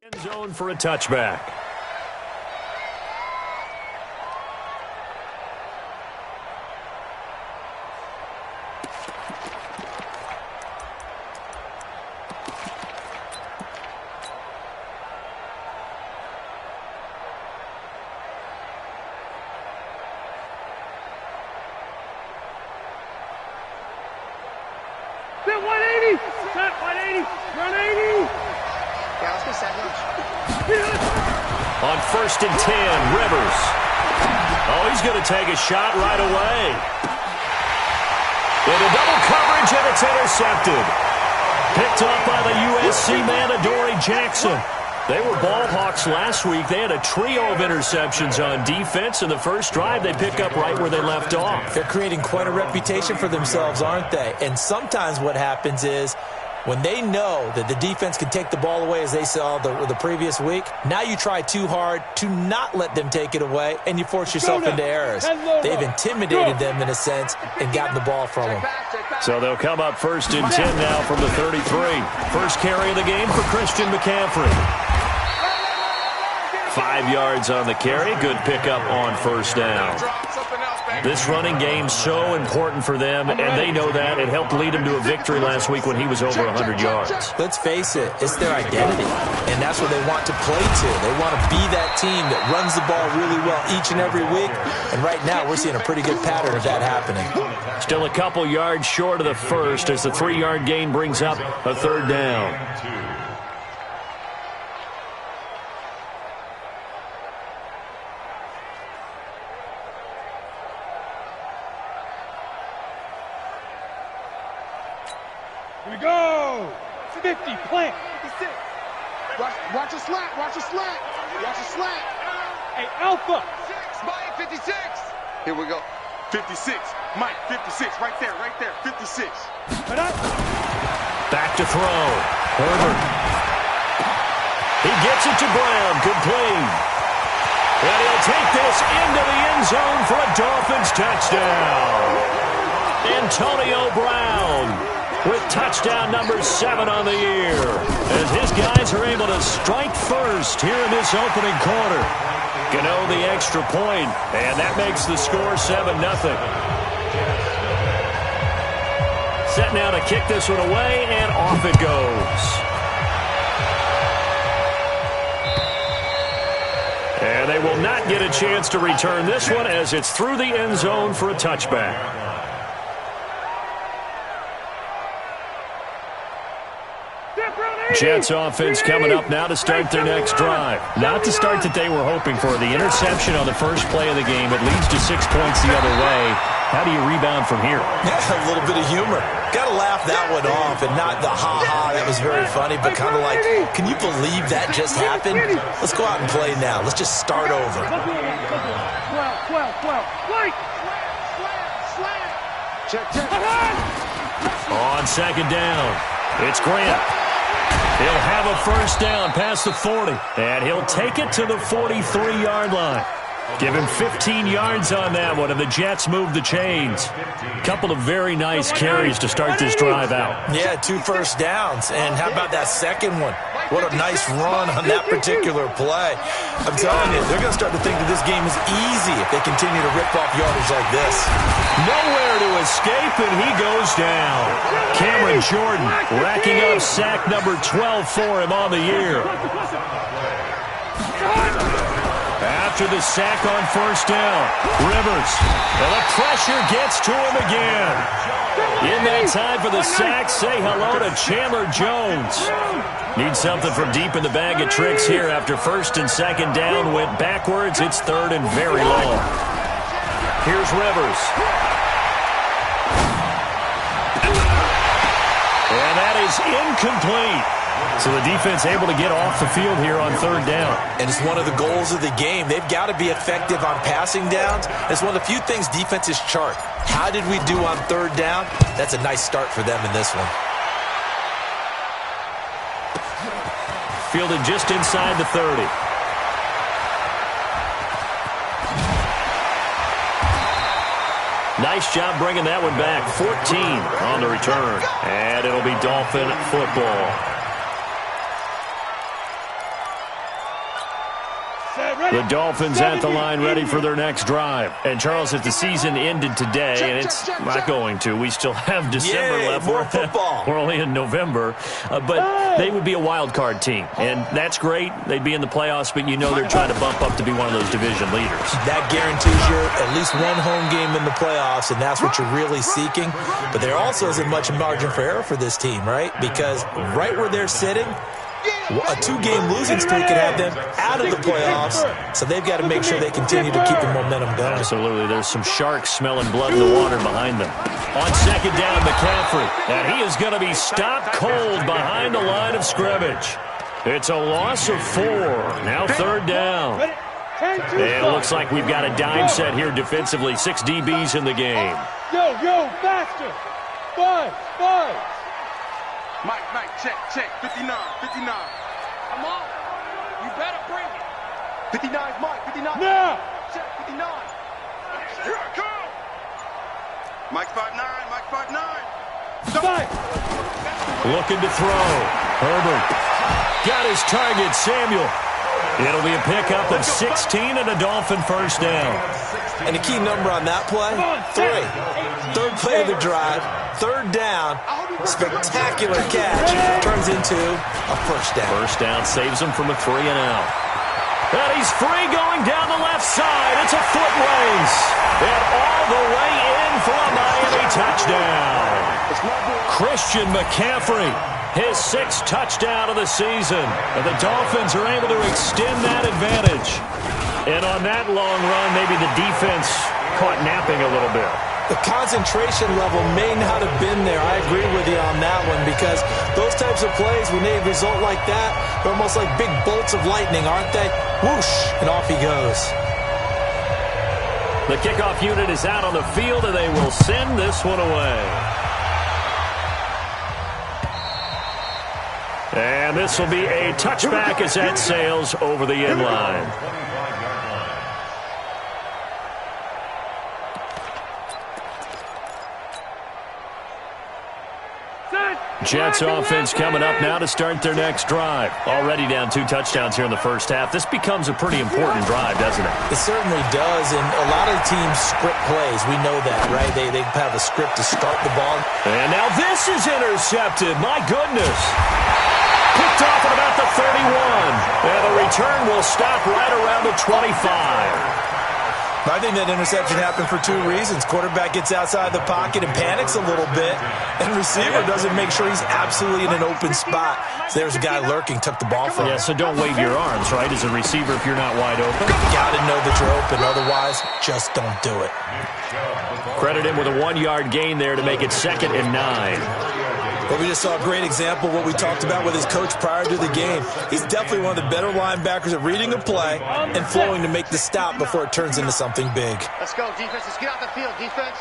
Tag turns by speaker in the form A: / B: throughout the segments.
A: End zone for a touchback.
B: Set 180! Set 180! 180!
C: Yeah, let's go set lunch.
A: On 1st and 10, Rivers. Oh, he's going to take a shot right away. Into double coverage, and it's intercepted. Picked up by the USC man, Adoree Jackson. They were ball hawks last week. They had a trio of interceptions on defense. In the first drive, they pick up right where they left off.
D: They're creating quite a reputation for themselves, aren't they? And sometimes what happens is when they know that the defense can take the ball away, as they saw the previous week, now you try too hard to not let them take it away, and you force yourself into errors. They've intimidated them, in a sense, and gotten the ball from them.
A: So they'll come up 1st and 10 now from the 33. First carry of the game for Christian McCaffrey. 5 yards on the carry. Good pickup on 1st down. This running game so important for them, and they know that. It helped lead them to a victory last week when he was over 100 yards.
D: Let's face it, it's their identity, and that's what they want to play to. They want to be that team that runs the ball really well each and every week, and right now we're seeing a pretty good pattern of that happening.
A: Still a couple yards short of the first as the 3-yard gain brings up a 3rd down.
B: Here we go! 50, plant.
C: 56. Watch a slant. Watch a slant. Watch a slant.
B: Hey, Alpha!
C: 6, Mike, 56. Here we go. 56. Mike, 56. Right there, 56.
A: Back to throw. Herbert. He gets it to Brown. Good play. And he'll take this into the end zone for a Dolphins touchdown. Antonio Brown with touchdown number 7 on the year, as his guys are able to strike first here in this opening quarter. Gano the extra point, and that makes the score 7-0. Set now to kick this one away, and off it goes. And they will not get a chance to return this one as it's through the end zone for a touchback. Jets offense coming up now to start their next drive. Not the start that they were hoping for. The interception on the first play of the game. It leads to 6 points the other way. How do you rebound from here?
D: Yeah, a little bit of humor. Got to laugh that one off, and not the ha-ha. That was very funny, but kind of like, can you believe that just happened? Let's go out and play now. Let's just start over.
B: 12. Light!
C: Check.
A: On 2nd down, it's Grant. He'll have a 1st down past the 40, and he'll take it to the 43-yard line. Give him 15 yards on that one, and the Jets move the chains. Couple of very nice carries to start this drive out.
D: Yeah, 2 first downs, and how about that second one? What a nice run on that particular play. I'm telling you, they're going to start to think that this game is easy if they continue to rip off yardage like this.
A: Nowhere to escape, and he goes down. Cameron Jordan racking up sack number 12 for him on the year. After the sack on 1st down, Rivers, and the pressure gets to him again. In that time for the sack, say hello to Chandler Jones. Need something from deep in the bag of tricks here after 1st and 2nd down went backwards. It's 3rd and very long. Here's Rivers. And that is incomplete. So the defense able to get off the field here on 3rd down.
D: And it's one of the goals of the game. They've got to be effective on passing downs. It's one of the few things defenses chart. How did we do on 3rd down? That's a nice start for them in this one.
A: Fielded just inside the 30. Nice job bringing that one back. 14 on the return. And it'll be Dolphin football. The Dolphins at the line ready for their next drive. And, Charles, if the season ended today, and it's not going to, we still have December left.
D: More football.
A: We're only in November. But they would be a wild card team. And that's great. They'd be in the playoffs, but you know they're trying to bump up to be one of those division leaders.
D: That guarantees you at least one home game in the playoffs, and that's what you're really seeking. But there also isn't much margin for error for this team, right? Because right where they're sitting, a 2-game losing streak can have them out of the playoffs, so they've got to make sure they continue to keep the momentum going.
A: Absolutely. There's some sharks smelling blood in the water behind them. On second down, McCaffrey. And he is going to be stopped cold behind the line of scrimmage. It's a loss of 4. Now third down. And it looks like we've got a dime set here defensively. 6 DBs in the game.
B: Yo, faster. 5.
C: Mike, check. 59.
B: Come on. You better bring it.
C: 59 is Mike, 59.
B: Now.
C: Check, 59. Here I come. Mike 5'9".
B: 5.
A: Looking to throw. Herbert. Got his target, Samuel. It'll be a pickup of 16 and a Dolphin first down.
D: And the key number on that play, 3. Third play of the drive, third down, spectacular catch, turns into a first down.
A: First down saves him from a 3 and out. And he's free going down the left side. It's a foot race. And all the way in for a Miami touchdown. Christian McCaffrey, his 6th touchdown of the season. And the Dolphins are able to extend that advantage. And on that long run, maybe the defense caught napping a little bit.
D: The concentration level may not have been there. I agree with you on that one, because those types of plays, when they result like that, they're almost like big bolts of lightning, aren't they? Whoosh, and off he goes.
A: The kickoff unit is out on the field, and they will send this one away. And this will be a touchback as that sails over the end line. Jets offense coming up now to start their next drive. Already down 2 touchdowns here in the first half. This becomes a pretty important drive, doesn't it?
D: It certainly does, and a lot of teams script plays. We know that, right? They have a script to start the ball.
A: And now this is intercepted. My goodness. Picked off at about the 31. And the return will stop right around the 25.
D: I think that interception happened for 2 reasons. Quarterback gets outside the pocket and panics a little bit, and receiver doesn't make sure he's absolutely in an open spot. So there's a guy lurking, took the ball from him.
A: Yeah, so don't wave your arms, right, as a receiver if you're not wide open.
D: Got to know that you're open. Otherwise, just don't do it.
A: Credit him with a 1-yard gain there to make it 2nd and 9.
D: But we just saw a great example of what we talked about with his coach prior to the game. He's definitely one of the better linebackers at reading a play and flowing to make the stop before it turns into something big.
E: Let's go, defense. Let's get out the field, defense.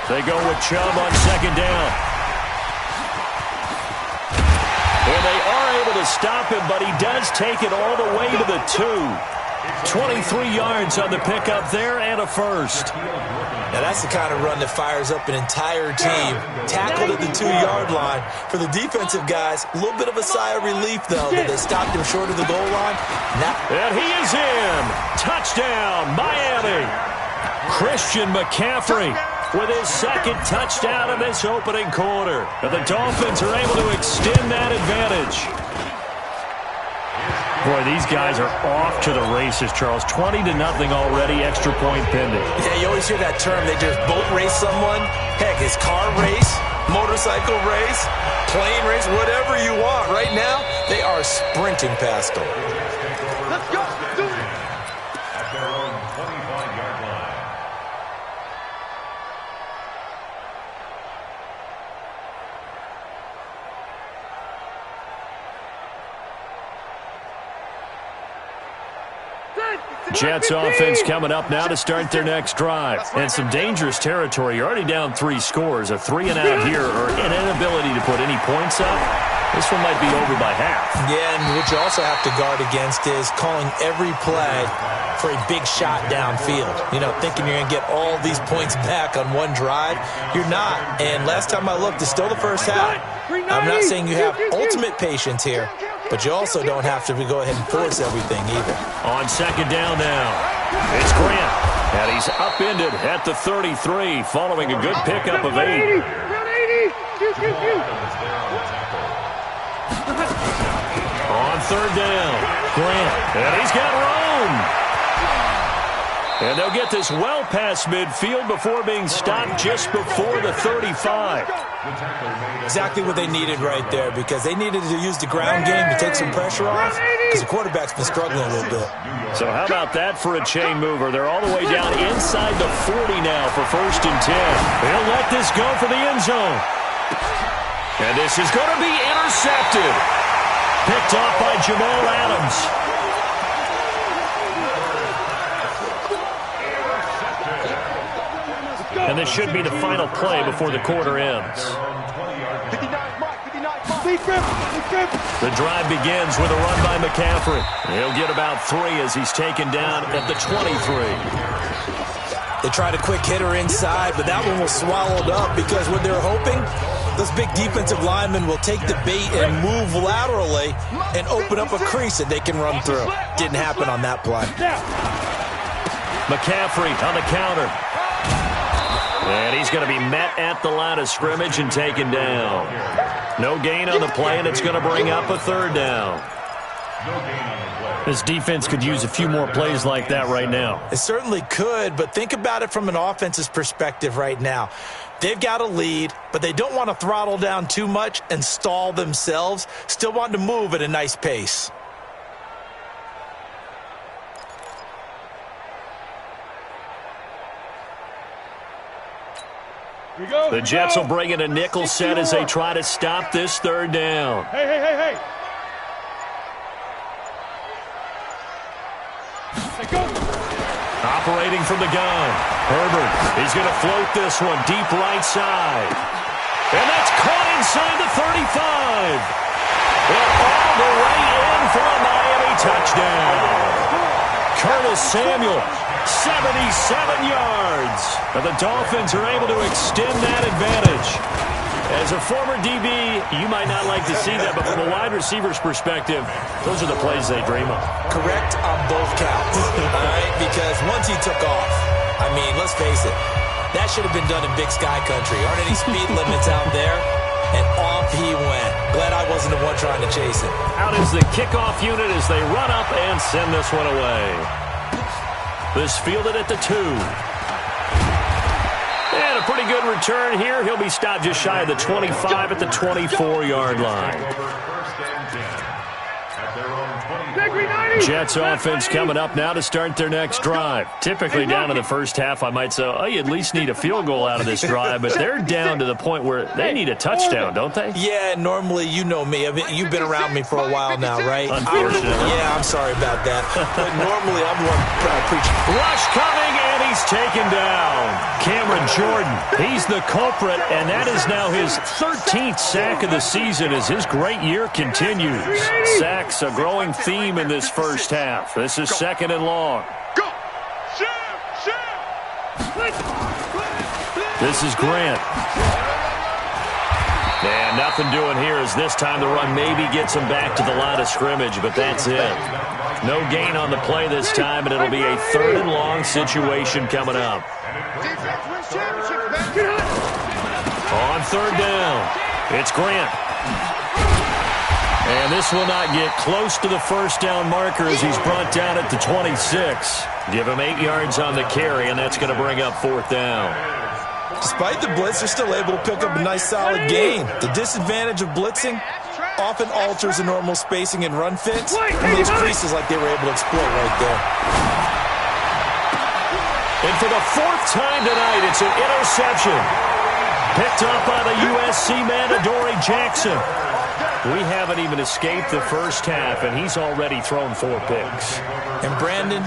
A: They go with Chubb on 2nd down. And they are able to stop him, but he does take it all the way to the 2. 23 yards on the pickup there and a first.
D: Now that's the kind of run that fires up an entire team. Tackled at the 2-yard line. For the defensive guys, a little bit of a sigh of relief, though, that they stopped him short of the goal line.
A: And he is in. Touchdown, Miami. Christian McCaffrey with his 2nd touchdown of this opening quarter. And the Dolphins are able to extend that advantage. Boy, these guys are off to the races, Charles. 20-0 already, extra point pending.
D: Yeah, you always hear that term. They just boat race someone. Heck, it's car race, motorcycle race, plane race, whatever you want. Right now, they are sprinting past them.
B: Let's go. Do it.
F: At their own 25-yard line.
A: Jets offense coming up now to start their next drive. And some dangerous territory. You're already down 3 scores. A 3 and out here, or an inability to put any points up. This one might be over by half.
D: Yeah, and what you also have to guard against is calling every play for a big shot downfield. You know, thinking you're going to get all these points back on one drive. You're not. And last time I looked, it's still the first half. I'm not saying you have ultimate patience here, but you also don't have to go ahead and force everything either.
A: On second down now, it's Grant, and he's upended at the 33 following a good pickup of 8. On third down, Grant, and he's got room. And they'll get this well past midfield before being stopped just before the 35.
D: Exactly what they needed right there, because they needed to use the ground game to take some pressure off, because the quarterback's been struggling a little bit.
A: So how about that for a chain mover? They're all the way down inside the 40 now for 1st and 10. They'll let this go for the end zone. And this is going to be intercepted. Picked off by Jamal Adams. And this should be the final play before the quarter ends. The drive begins with a run by McCaffrey. He'll get about 3 as he's taken down at the 23.
D: They tried a quick hitter inside, but that one was swallowed up because what they're hoping, those big defensive linemen will take the bait and move laterally and open up a crease that they can run through. Didn't happen on that play.
A: McCaffrey on the counter. And he's going to be met at the line of scrimmage and taken down. No gain on the play, and it's going to bring up a 3rd down. This defense could use a few more plays like that right now.
D: It certainly could, but think about it from an offense's perspective right now. They've got a lead, but they don't want to throttle down too much and stall themselves. Still want to move at a nice pace.
A: The Jets will bring in a nickel set as they try to stop this 3rd down.
B: Hey.
A: Operating from the gun. Herbert, he's going to float this one deep right side. And that's caught inside the 35. And all the way in for a Miami touchdown. Curtis Samuel, 77 yards. And the Dolphins are able to extend that advantage. As a former DB, you might not like to see that, but from a wide receiver's perspective, those are the plays they dream of.
D: Correct on both counts, all right? Because once he took off, I mean, let's face it, that should have been done in Big Sky Country. Aren't any speed limits out there? And off he went. Glad I wasn't the one trying to chase him.
A: Out is the kickoff unit as they run up and send this one away. This fielded at the 2. And a pretty good return here. He'll be stopped just shy of the 25 at the 24-yard line. Jets offense coming up now to start their next drive. Typically down in the first half, I might say, oh, you at least need a field goal out of this drive, but they're down to the point where they need a touchdown, don't they?
D: Yeah, normally, you know me. You've been around me for a while now, right?
A: Unfortunately.
D: Yeah, I'm sorry about that. But normally, I'm one preaching.
A: Rush coming, and he's taken down. Cameron Jordan, he's the culprit, and that is now his 13th sack of the season as his great year continues. Sacks a growing theme in this first half. This is 2nd and long.
C: Go!
A: This is Grant. And nothing doing here as this time the run maybe gets him back to the line of scrimmage, but that's it. No gain on the play this time, and it'll be a 3rd and long situation coming up. On 3rd down, it's Grant. And this will not get close to the first down marker as he's brought down at the 26. Give him 8 yards on the carry, and that's going to bring up 4th down.
D: Despite the blitz, they're still able to pick up a nice solid gain. The disadvantage of blitzing often alters the normal spacing and run fits, and those creases like they were able to exploit right there.
A: And for the 4th time tonight, it's an interception. Picked up by the USC man, Adoree Jackson. We haven't even escaped the first half, and he's already thrown 4 picks.
D: And Brandon,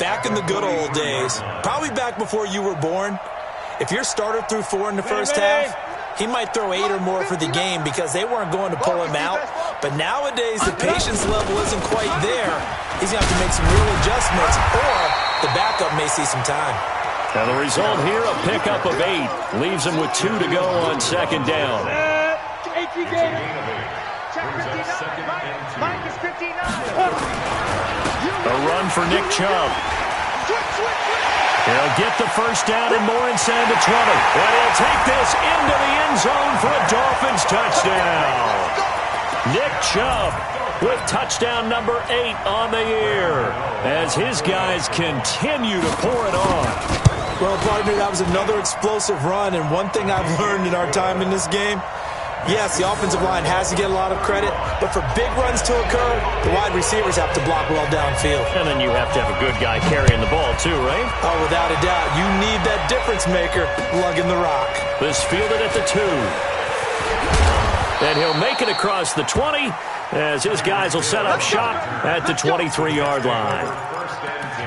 D: back in the good old days, probably back before you were born, if your starter threw 4 in the first half, he might throw 8 or more for the game because they weren't going to pull him out. But nowadays, the patience level isn't quite there. He's going to have to make some real adjustments, or the backup may see some time.
A: Now the result here, a pickup of 8. Leaves him with 2 to go on 2nd down.
F: brings up second and 2.
E: Mike is 59.
A: A run for Nick Chubb. He'll get the first down and more inside the 20. And he'll take this into the end zone for a Dolphins touchdown. Nick Chubb with touchdown number 8 on the year as his guys continue to pour it on.
D: Well, partner, that was another explosive run, and one thing I've learned in our time in this game, yes, the offensive line has to get a lot of credit, but for big runs to occur, the wide receivers have to block well downfield.
A: And then you have to have a good guy carrying the ball too, right?
D: Oh, without a doubt. You need that difference maker lugging the rock.
A: This fielded at the 2. And he'll make it across the 20 as his guys will set up shop at the 23-yard line.
F: First and 10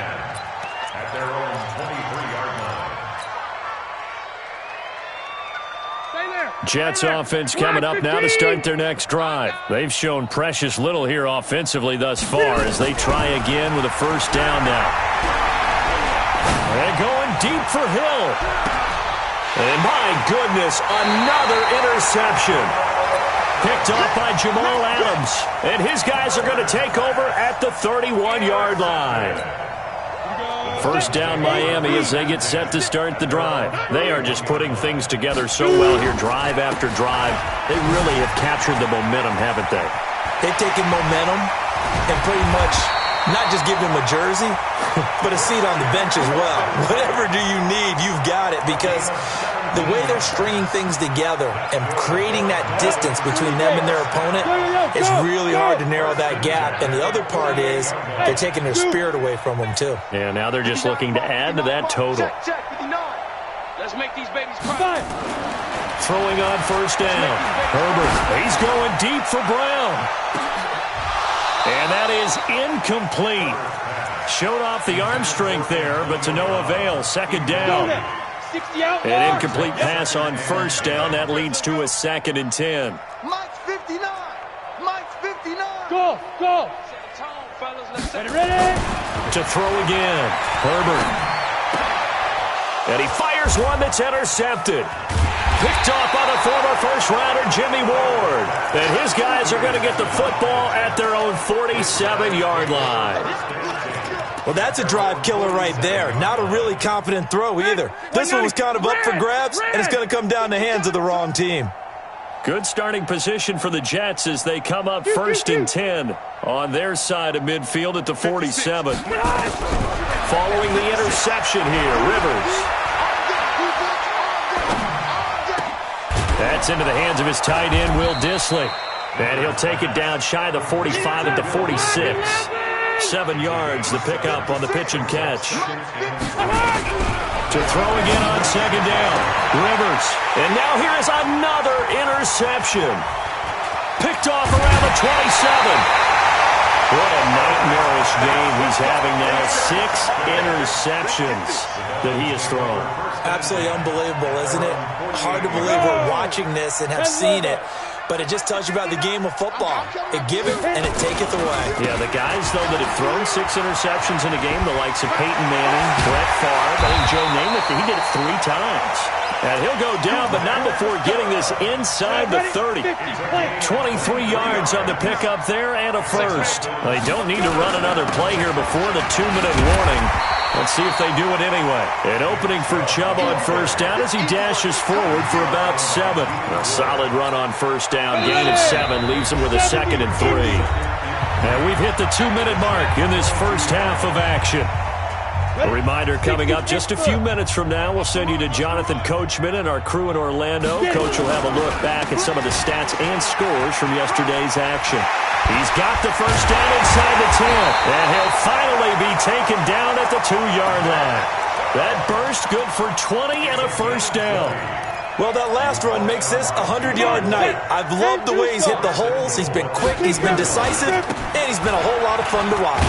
F: at their own 23-yard line.
A: Jets offense coming up now to start their next drive. They've shown precious little here offensively thus far as they try again with a first down now. And going deep for Hill. And my goodness, another interception. Picked off by Jamal Adams. And his guys are going to take over at the 31-yard line. First down Miami as they get set to start the drive. They are just putting things together so well here, drive after drive. They really have captured the momentum, haven't they?
D: They've taken momentum and pretty much not just give them a jersey, but a seat on the bench as well. Whatever do you need, you've got it, because the way they're stringing things together and creating that distance between them and their opponent, it's really hard to narrow that gap. And the other part is they're taking their spirit away from them, too.
A: Yeah, now they're just looking to add to that total.
B: Check, 59. Let's make these babies cry.
A: Throwing on first down. Herbert, he's going deep for Brown. And that is incomplete. Showed off the arm strength there, but to no avail. Second down. An incomplete pass on first down. That leads to a 2nd and 10.
C: Mike's 59. Mike's 59.
B: Go. Ready?
A: To throw again. Herbert. And he fires one that's intercepted. Picked off by the former first-rounder Jimmy Ward. And his guys are going to get the football at their own 47-yard line.
D: Well, that's a drive killer right there. Not a really confident throw either. This one was kind of up for grabs, and it's going to come down the hands of the wrong team.
A: Good starting position for the Jets as they come up 1st and 10 on their side of midfield at the 47. Following the interception here, Rivers. That's into the hands of his tight end, Will Dissly. And he'll take it down shy of the 45 at the 46. 7 yards, the pickup on the pitch and catch. To throw again on second down. Rivers. And now here is another interception. Picked off around the 27. What a nightmarish game he's having now. 6 interceptions that he has thrown.
D: Absolutely unbelievable, isn't it? Hard to believe we're watching this and have seen it. But it just tells you about the game of football. It giveth and it taketh away.
A: Yeah, the guys, though, that have thrown 6 interceptions in a game, the likes of Peyton Manning, Brett Favre, I think Joe Namath, he did it 3 times. And he'll go down, but not before getting this inside the 30. 23 yards on the pickup there and a first. They don't need to run another play here before the 2-minute warning. Let's see if they do it anyway. An opening for Chubb on first down as he dashes forward for about 7. A solid run on first down. Gain of 7 leaves him with a 2nd and 3. And we've hit the 2-minute mark in this first half of action. A reminder coming up just a few minutes from now. We'll send you to Jonathan Coachman and our crew in Orlando. Coach will have a look back at some of the stats and scores from yesterday's action. He's got the first down inside the 10. And he'll finally be taken down at the 2-yard line. That burst good for 20 and a first down.
D: Well, that last run makes this a 100-yard night. I've loved the way he's hit the holes. He's been quick, he's been decisive, and he's been a whole lot of fun to watch.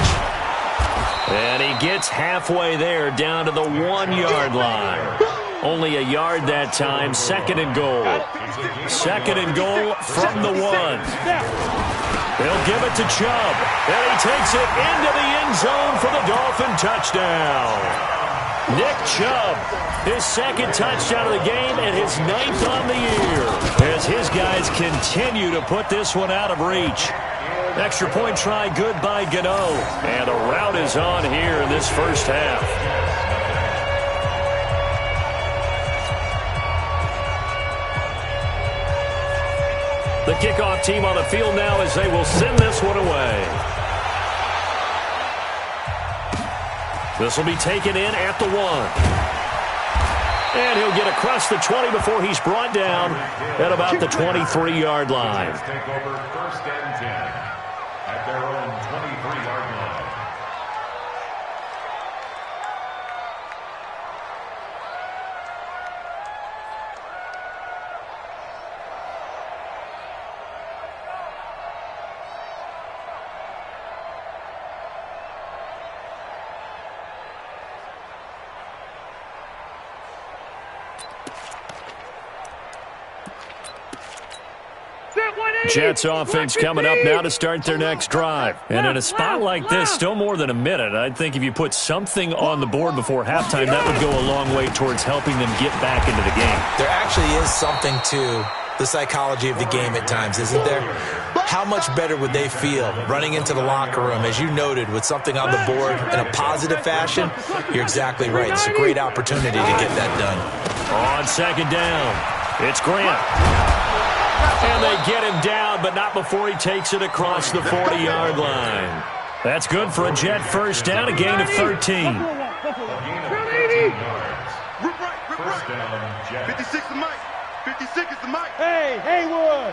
A: And he gets halfway there down to the 1-yard line. Only a yard that time. 2nd and goal. 2nd and goal from the 1. They'll give it to Chubb. And he takes it into the end zone for the Dolphin touchdown. Nick Chubb, his 2nd touchdown of the game and his 9th on the year, as his guys continue to put this one out of reach. Extra point try good by Gano. And a rout is on here in this first half. The kickoff team on the field now as they will send this one away. This will be taken in at the 1. And he'll get across the 20 before he's brought down at about the 23-yard line.
F: Take over 1st and 10 at their own 23-yard line.
A: Jets offense coming up now to start their next drive. And in a spot like this, still more than a minute, I think if you put something on the board before halftime, that would go a long way towards helping them get back into the game.
D: There actually is something to the psychology of the game at times, isn't there? How much better would they feel running into the locker room, as you noted, with something on the board in a positive fashion? You're exactly right. It's a great opportunity to get that done.
A: On second down, it's Grant. And they get him down, but not before he takes it across the 40-yard line. That's good for a Jet first down, a gain of 13.
C: First down, Jet. 56 is Mike. 56 is the Mike.
B: Hey, Haywood.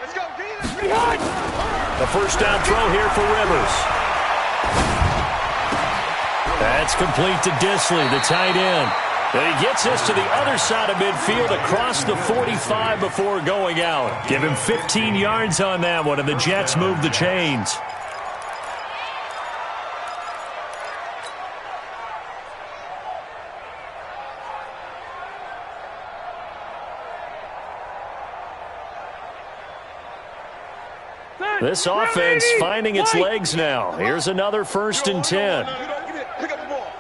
C: Let's go, Dean.
A: The first down throw here for Rivers. That's complete to Disley, the tight end. And he gets this to the other side of midfield across the 45 before going out. Give him 15 yards on that one, and the Jets move the chains. This offense finding its legs now. Here's another 1st and 10.
C: Pick up the ball.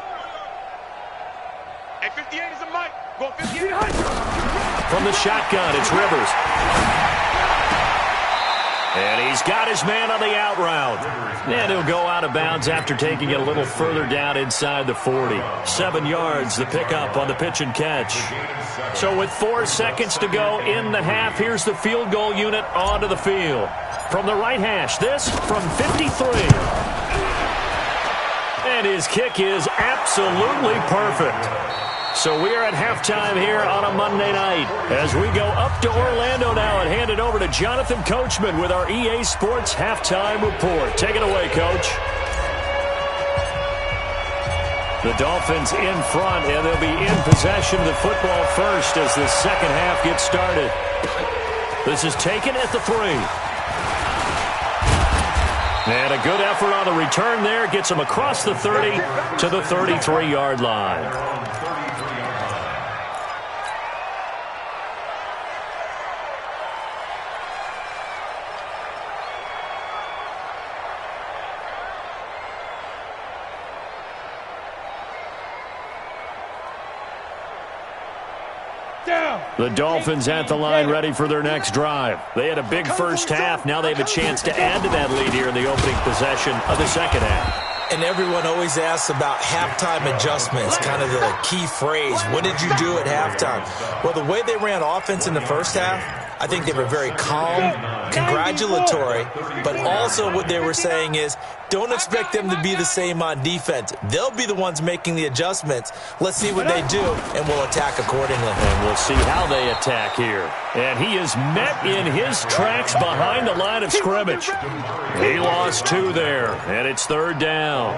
C: Hey, 58 is a Mike. Go 58.
A: From the shotgun, it's Rivers. And he's got his man on the out route. And he'll go out of bounds after taking it a little further down inside the 40. 7 yards, the pickup on the pitch and catch. So with 4 seconds to go in the half, here's the field goal unit onto the field. From the right hash, this from 53. And his kick is absolutely perfect. So we are at halftime here on a Monday night as we go up to Orlando now and hand it over to Jonathan Coachman with our EA Sports Halftime Report. Take it away, Coach. The Dolphins in front, and they'll be in possession of the football first as the second half gets started. This is taken at the 3. And a good effort on the return there. Gets him across the 30 to the 33-yard line. The Dolphins at the line ready for their next drive. They had a big first half. Now they have a chance to add to that lead here in the opening possession of the second half.
D: And everyone always asks about halftime adjustments, kind of the key phrase. What did you do at halftime? Well, the way they ran offense in the first half, I think they were very calm, congratulatory, but also what they were saying is don't expect them to be the same on defense. They'll be the ones making the adjustments. Let's see what they do, and we'll attack accordingly.
A: And we'll see how they attack here. And he is met in his tracks behind the line of scrimmage. He lost 2 there, and it's 3rd down.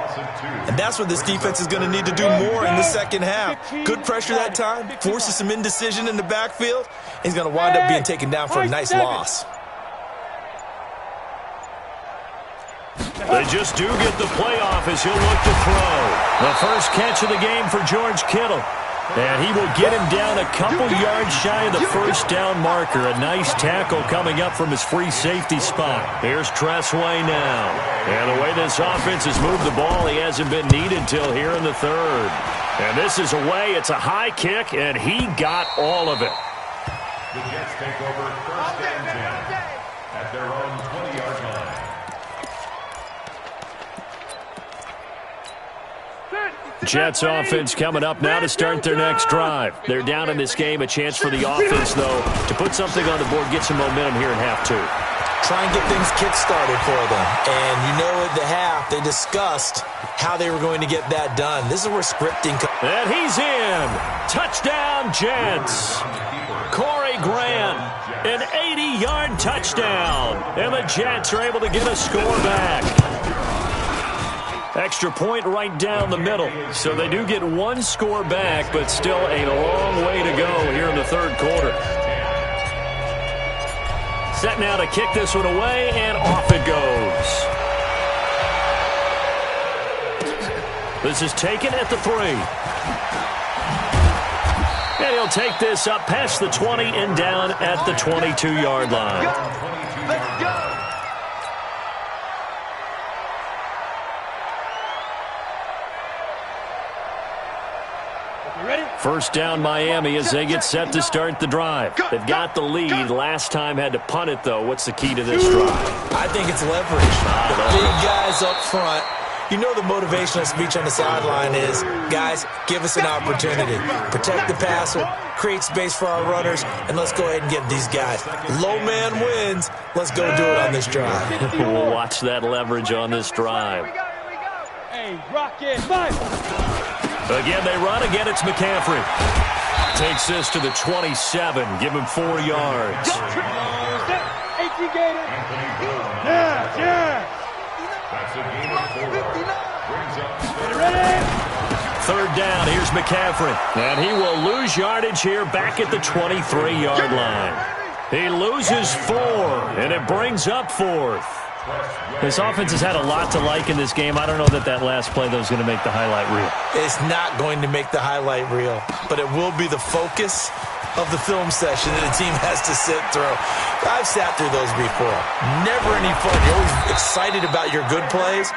D: And that's what this defense is going to need to do more in the second half. Good pressure that time, forces some indecision in the backfield. He's going to wind up being taken down for a nice loss.
A: They just do get the playoff as he'll look to throw. The first catch of the game for George Kittle. And he will get him down a couple yards shy of the first down marker. A nice tackle coming up from his free safety spot. Here's Tressway now. And the way this offense has moved the ball, he hasn't been needed till here in the 3rd. And this is away. It's a high kick, and he got all of it.
F: The Jets take over first and 10 at their own 20-yard line.
A: Jets offense coming up now to start their next drive. They're down in this game. A chance for the offense, though, to put something on the board, get some momentum here in half two.
D: Try and get things kick-started for them. And you know at the half, they discussed how they were going to get that done. This is where scripting comes.
A: And he's in. Touchdown, Jets. Corey Grant, an 80-yard touchdown. And the Jets are able to get a score back. Extra point right down the middle. So they do get one score back, but still a long way to go here in the third quarter. Set now to kick this one away, and off it goes. This is taken at the 3. And he'll take this up past the 20 and down at the 22-yard line.
E: Let's go.
A: First down Miami as they get set to start the drive. They've got the lead. Last time had to punt it, though. What's the key to this drive?
D: I think it's leverage. The big guys up front. You know the motivational speech on the sideline is, guys, give us an opportunity. Protect the passer, create space for our runners, and let's go ahead and get these guys. Low man wins. Let's go do it on this drive.
A: We'll watch that leverage on this drive.
B: Hey, Rocket, fight!
A: Again, they run. Again, it's McCaffrey. Takes this to the 27. Give him 4 yards.
F: That's a gain of 4. Brings up
A: Third down. Here's McCaffrey. And he will lose yardage here back at the 23-yard line. He loses 4, and it brings up 4th. This offense has had a lot to like in this game. I don't know that that last play, though, is going to make the highlight reel.
D: It's not going to make the highlight reel, but it will be the focus of the film session that the team has to sit through. I've sat through those before. Never any fun. You're always excited about your good plays,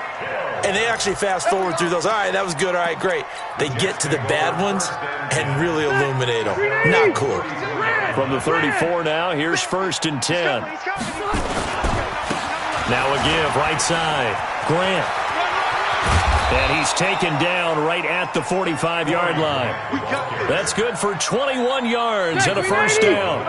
D: and they actually fast forward through those. All right, that was good. All right, great. They get to the bad ones and really illuminate them. Not cool.
A: From the 34 now, here's first and 10. Now a give, right side. Grant. And he's taken down right at the 45-yard line. That's good for 21 yards and a first down.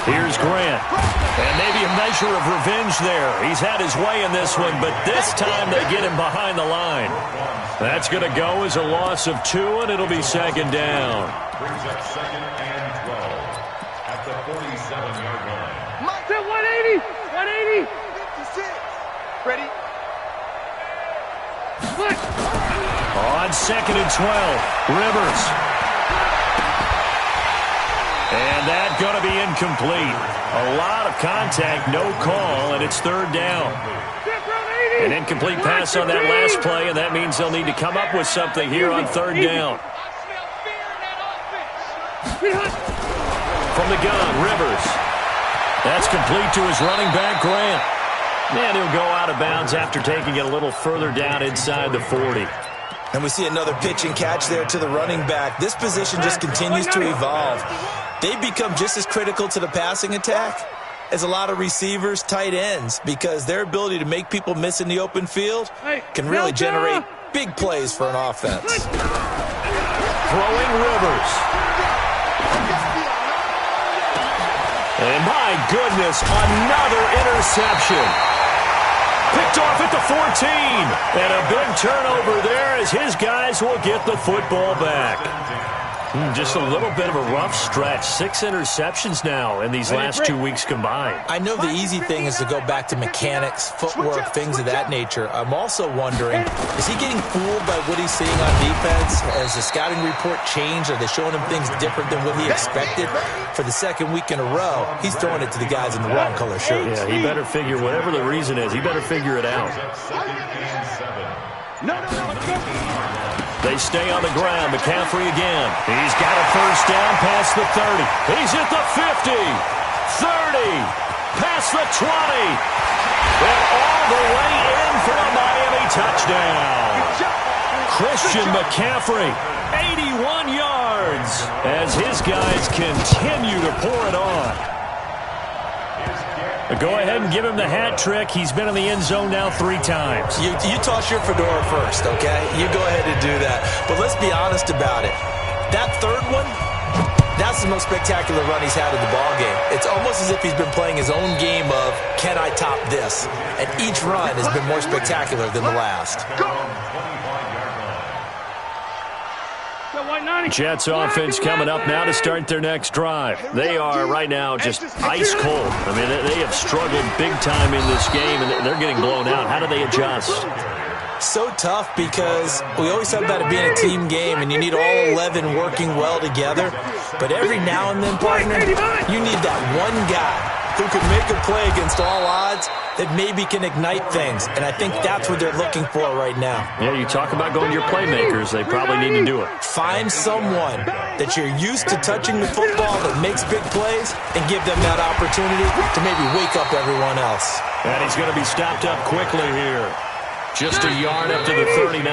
A: Here's Grant. And maybe a measure of revenge there. He's had his way in this one, but this time they get him behind the line. That's going to go as a loss of 2, and it'll be second down.
F: brings up second and 12 at the 47-yard line.
B: 180! 180!
E: 56. Ready?
A: On second and 12, Rivers. And that's going to be incomplete. A lot of contact, no call, and it's third down. An incomplete pass on that last play, and that means they'll need to come up with something here on third down. From the gun, Rivers. That's complete to his running back, Grant. And he'll go out of bounds after taking it a little further down inside the 40.
D: And we see another pitch and catch there to the running back. This position just continues to evolve. They become just as critical to the passing attack as a lot of receivers, tight ends, because their ability to make people miss in the open field can really generate big plays for an offense.
A: Throwing Rivers. And my goodness, another interception. Picked off at the 14. And a big turnover there as his guys will get the football back. Just a little bit of a rough stretch. 6 interceptions now in these last 2 weeks combined.
D: I know the easy thing is to go back to mechanics, footwork, things of that nature. I'm also wondering, is he getting fooled by what he's seeing on defense? Has the scouting report changed? Are they showing him things different than what he expected? For the second week in a row, he's throwing it to the guys in the wrong color shirts.
A: Yeah, he better figure, whatever the reason is, he better figure it out. They stay on the ground. McCaffrey again. He's got a first down past the 30. He's at the 50, 30, past the 20, and all the way in for a Miami touchdown. Christian McCaffrey, 81 yards, as his guys continue to pour it on. Go ahead and give him the hat trick. He's been in the end zone now 3 times.
D: You toss your fedora first, okay? You go ahead and do that. But let's be honest about it. That third one, that's the most spectacular run he's had in the ballgame. It's almost as if he's been playing his own game of, can I top this? And each run has been more spectacular than the last.
A: Jets offense coming up now to start their next drive. They are right now just ice cold. I mean, they have struggled big time in this game, and they're getting blown out. How do they adjust?
D: So tough because we always talk about it being a team game, and you need all 11 working well together. But every now and then, partner, you need that one guy who can make a play against all odds that maybe can ignite things. And I think that's what they're looking for right now.
A: Yeah, you talk about going to your playmakers. They probably need to do it.
D: Find someone that you're used to touching the football that makes big plays and give them that opportunity to maybe wake up everyone else.
A: And he's going to be stopped up quickly here. Just a yard up to the 39.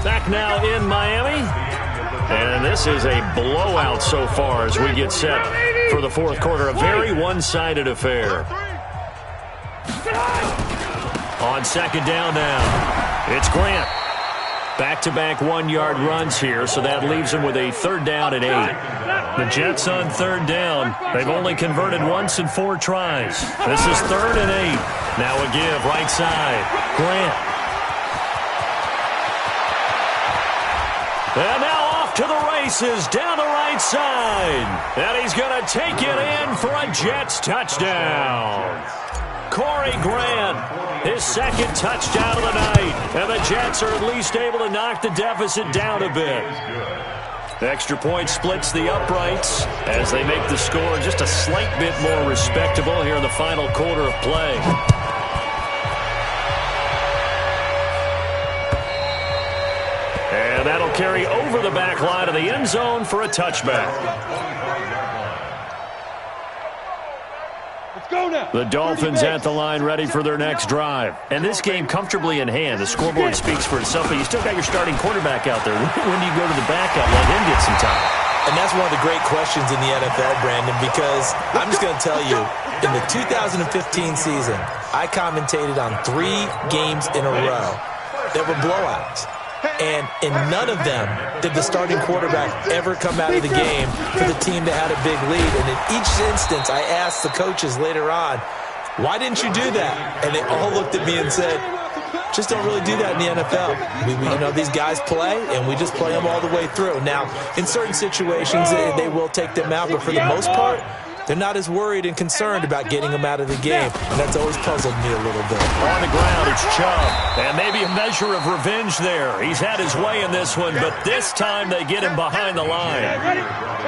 A: Back now in Miami. And this is a blowout so far as we get set for the fourth quarter. A very one-sided affair. On second down now, it's Grant. Back-to-back one-yard runs here, so that leaves him with a third down and 8. The Jets on third down. They've only converted once in 4 tries. This is third and 8. Now a give, right side. Grant. And now off to the races, down the right side. And he's going to take it in for a Jets touchdown. Corey Grant, his second touchdown of the night. And the Jets are at least able to knock the deficit down a bit. The extra point splits the uprights as they make the score just a slight bit more respectable here in the final quarter of play. And that'll carry over the back line of the end zone for a touchback. The Dolphins at the line ready for their next drive. And this game comfortably in hand. The scoreboard speaks for itself, but you still got your starting quarterback out there. When do you go to the backup? Let him get some time.
D: And that's one of the great questions in the NFL, Brandon, because I'm just going to tell you, in the 2015 season, I commentated on 3 games in a row that were blowouts. And in none of them did the starting quarterback ever come out of the game for the team that had a big lead. And in each instance, I asked the coaches later on, why didn't you do that? And they all looked at me and said, just don't really do that in the NFL. You know, these guys play, and we just play them all the way through. Now, in certain situations, they will take them out, but for the most part, they're not as worried and concerned about getting them out of the game, and that's always puzzled me a little bit.
A: On the ground, it's Chubb, and maybe a measure of revenge there. He's had his way in this one, but this time they get him behind the line.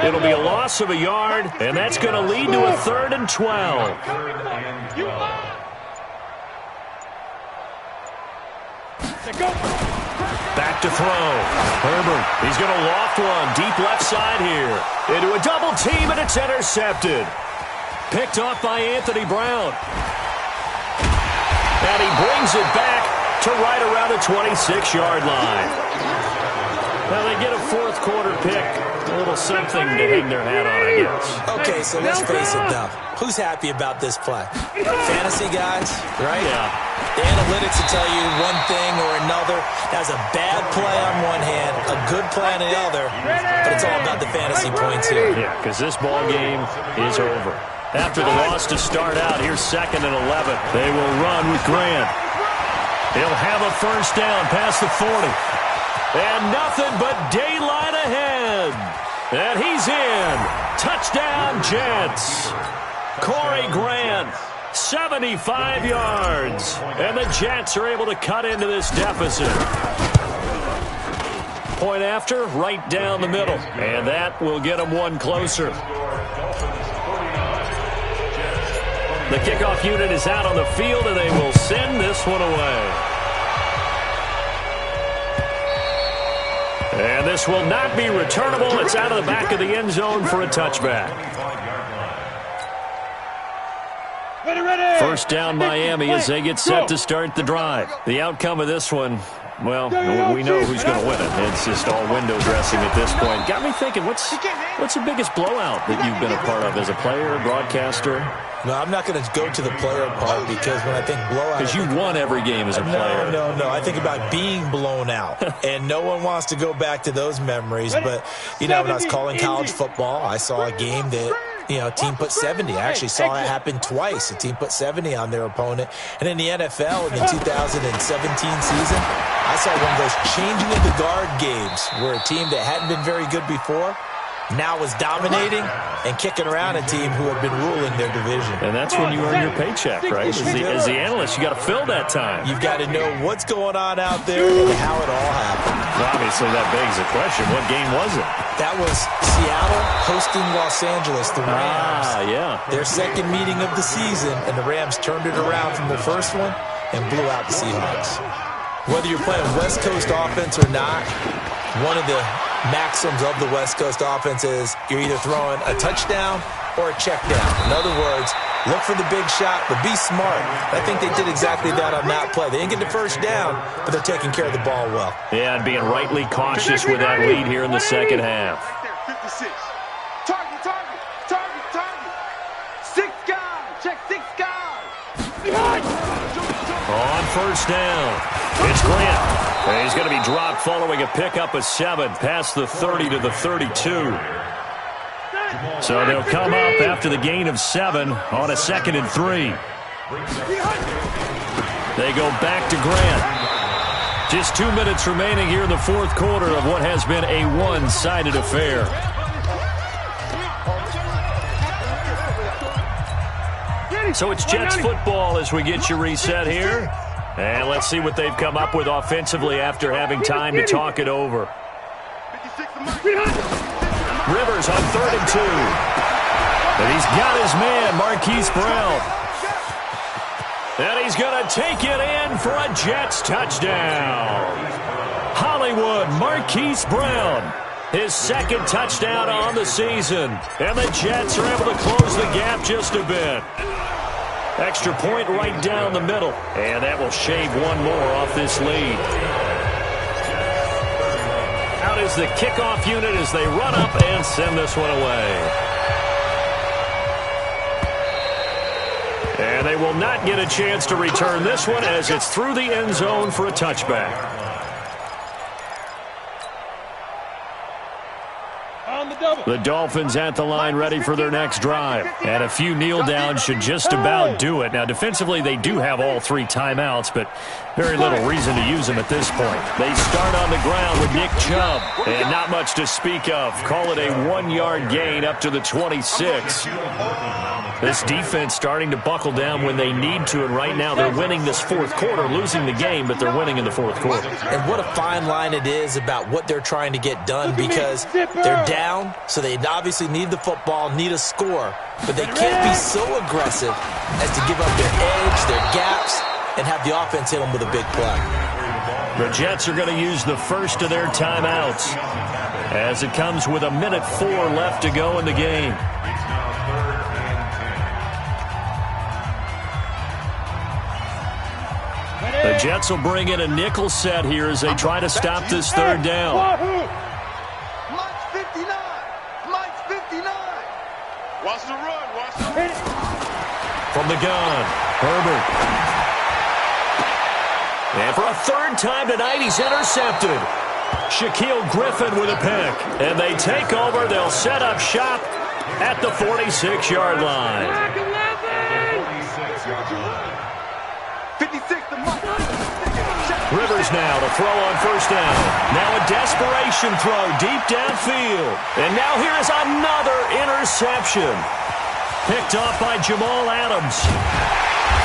A: It'll be a loss of a yard, and that's going to lead to a 3rd and 12. Back to throw. Herbert, he's going to loft one deep left side here. Into a double team, and it's intercepted. Picked off by Anthony Brown. And he brings it back to right around the 26-yard line. Now they get a fourth quarter pick. A little something to hang their hat on, I guess.
D: Okay, so let's face it, though. Who's happy about this play? Fantasy guys, right?
A: Yeah.
D: The analytics will tell you one thing or another. That's a bad play on one hand, a good play on the other, but it's all about the fantasy points here.
A: Yeah, because this ball game is over. After the loss to start out, here's 2nd and 11. They will run with Grant. He'll have a first down past the 40. And nothing but daylight ahead. And he's in. Touchdown, Jets. Corey Grant, 75 yards. And the Jets are able to cut into this deficit. Point after, right down the middle. And that will get them one closer. The kickoff unit is out on the field, and they will send this one away. And this will not be returnable. It's out of the back of the end zone for a touchback. First down Miami as they get set to start the drive. The outcome of this one, Well, we know who's going to win it. It's just all window dressing at this point. Got me thinking, what's the biggest blowout that you've been a part of as a player, broadcaster?
D: No, I'm not going to go to the player part because when I think blowout...
A: Because you won every game as a player.
D: No. I think about being blown out. And no one wants to go back to those memories. But, when I was calling college football, I saw a game that... a team put 70. I actually saw it happen twice. A team put 70 on their opponent. And in the NFL, in the 2017 season, I saw one of those changing of the guard games where a team that hadn't been very good before now was dominating and kicking around a team who had been ruling their division.
A: And that's when you earn your paycheck, right? As the analyst, you got to fill that time.
D: You've got to know what's going on out there and how it all happened.
A: Well, obviously, that begs the question, what game was it?
D: That was Seattle hosting Los Angeles, the Rams.
A: Yeah.
D: Their second meeting of the season, and the Rams turned it around from the first one and blew out the Seahawks. Whether you're playing West Coast offense or not, one of the maxims of the West Coast offense is you're either throwing a touchdown or a check down. In other words, look for the big shot, but be smart. I think they did exactly that on that play. They didn't get the first down, but they're taking care of the ball well.
A: Yeah, and being rightly cautious with that lead here in the second half.
C: Right there, 56. Target. 6 guys. Check 6 guys.
A: On first down, it's Grant. And he's going to be dropped following a pickup of 7 past the 30 to the 32. So they'll come up after the gain of 7 on a 2nd and 3. They go back to Grant. Just 2 minutes remaining here in the fourth quarter of what has been a one-sided affair. So it's Jets football as we get you reset here. And let's see what they've come up with offensively after having time to talk it over. Rivers on 3rd and 2. And he's got his man, Marquise Brown. And he's going to take it in for a Jets touchdown. Hollywood, Marquise Brown. His 2nd touchdown on the season. And the Jets are able to close the gap just a bit. Extra point right down the middle. And that will shave one more off this lead. Out is the kickoff unit as they run up and send this one away. And they will not get a chance to return this one as it's through the end zone for a touchback. The Dolphins at the line ready for their next drive. And a few kneel downs should just about do it. Now, defensively, they do have all 3 timeouts, but very little reason to use them at this point. They start on the ground with Nick Chubb. And not much to speak of. Call it a 1-yard gain up to the 26. This defense starting to buckle down when they need to, and right now they're winning this fourth quarter, losing the game, but they're winning in the fourth quarter.
D: And what a fine line it is about what they're trying to get done, because they're down, so they obviously need the football, need a score, but they can't be so aggressive as to give up their edge, their gaps, and have the offense hit them with a big play.
A: The Jets are going to use the first of their timeouts as it comes with 1:04 left to go in the game. The Jets will bring in a nickel set here as they try to stop this third down.
C: Mike's 59. Watch the run.
A: From the gun, Herbert. And for a 3rd time tonight, he's intercepted. Shaquille Griffin with a pick. And they take over. They'll set up shop at the 46-yard line.
C: 56 to Mike.
A: Rivers now to throw on first down. Now a desperation throw deep downfield. And now here is another interception. Picked off by Jamal Adams.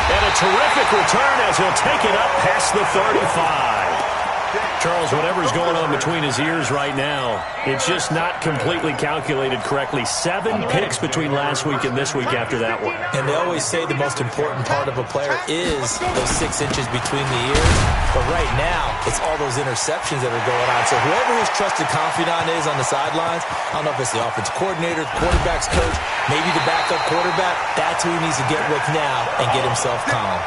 A: And a terrific return as he'll take it up past the 35. Charles, whatever's going on between his ears right now, it's just not completely calculated correctly. 7 picks between last week and this week after that one.
D: And they always say the most important part of a player is those 6 inches between the ears. But right now, it's all those interceptions that are going on. So whoever his trusted confidant is on the sidelines, I don't know if it's the offensive coordinator, quarterback's coach, maybe the backup quarterback, that's who he needs to get with now and get himself calm.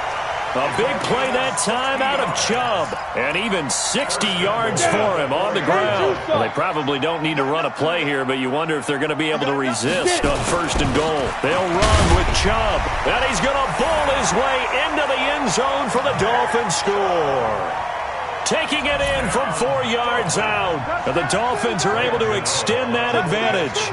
A: A big play that time out of Chubb. And even 60 yards for him on the ground. Well, they probably don't need to run a play here, but you wonder if they're going to be able to resist on 1st and goal. They'll run with Chubb. And he's going to bowl his way into the end zone for the Dolphins score. Taking it in from 4 yards out. And the Dolphins are able to extend that advantage.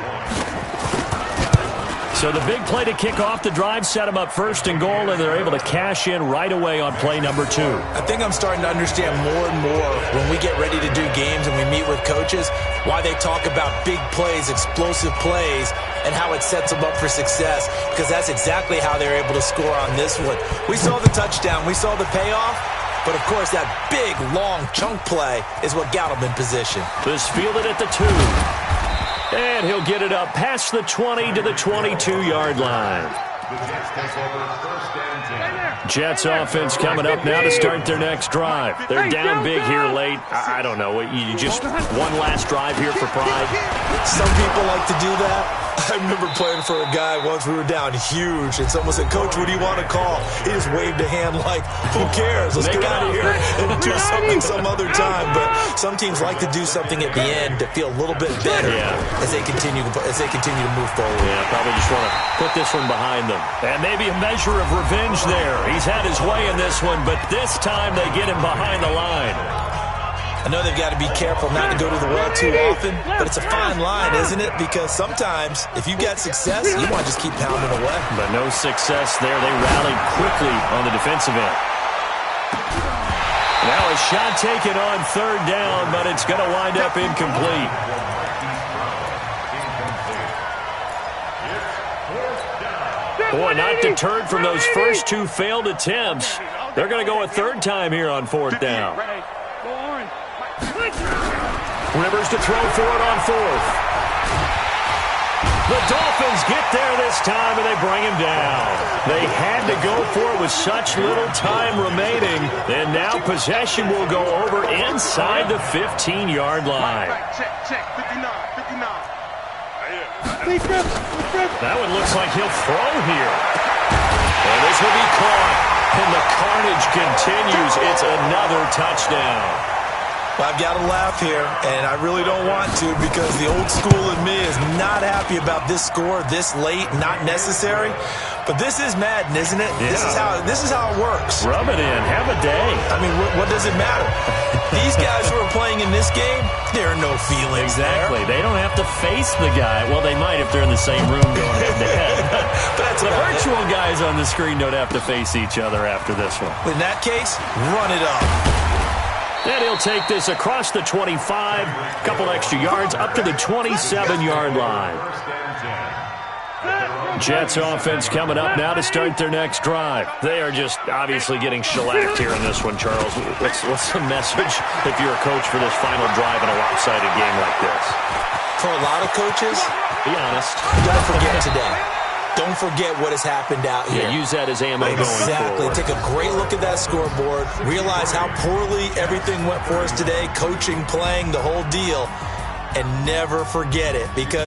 A: So the big play to kick off the drive set them up 1st and goal, and they're able to cash in right away on play number 2.
D: I think I'm starting to understand more and more when we get ready to do games and we meet with coaches why they talk about big plays, explosive plays, and how it sets them up for success, because that's exactly how they're able to score on this one. We saw the touchdown. We saw the payoff. But, of course, that big, long chunk play is what got him in position.
A: This fielded at the 2. And he'll get it up past the 20 to the 22-yard line. Jets offense coming up now to start their next drive. They're down big here late. I don't know. You just one last drive here for pride.
D: Some people like to do that. I remember playing for a guy once. We were down huge, and someone said, "Coach, what do you want to call?" He just waved a hand like, "Who cares? Let's get out of here and do something some other time." But some teams like to do something at the end to feel a little bit better as they continue to move forward.
A: Yeah, probably just want to put this one behind them. And maybe a measure of revenge there. He's had his way in this one, but this time they get him behind the line.
D: I know they've got to be careful not to go to the well too often, but it's a fine line, isn't it? Because sometimes, if you get success, you want to just keep pounding away.
A: But no success there. They rallied quickly on the defensive end. Now a shot taken on 3rd down, but it's going to wind up incomplete. Boy, not deterred from those first 2 failed attempts. They're going to go a 3rd time here on 4th down. Rivers to throw for it on 4th. The Dolphins get there this time, and they bring him down. They had to go for it with such little time remaining, and now possession will go over inside the 15-yard line.
C: Check, 59.
A: That one looks like he'll throw here. And this will be caught, and the carnage continues. It's another touchdown.
D: Well, I've got to laugh here, and I really don't want to, because the old school in me is not happy about this score this late, not necessary. But this is Madden, isn't it?
A: Yeah.
D: This is how it works.
A: Rub it in. Have a day.
D: I mean, what does it matter? These guys who are playing in this game, there are no feelings.
A: Exactly. They don't have to face the guy. Well, they might if they're in the same room going head-to-head. But that's the virtual guys on the screen don't have to face each other after this one.
D: In that case, run it up.
A: And he'll take this across the 25, a couple extra yards, up to the 27-yard line. Jets offense coming up now to start their next drive. They are just obviously getting shellacked here in this one, Charles. What's the message if you're a coach for this final drive in a lopsided game like this?
D: For a lot of coaches,
A: be honest,
D: don't forget today. Don't forget what has happened out here.
A: Yeah, use that as ammo going forward.
D: Exactly. Take a great look at that scoreboard. Realize how poorly everything went for us today. Coaching, playing, the whole deal. And never forget it, because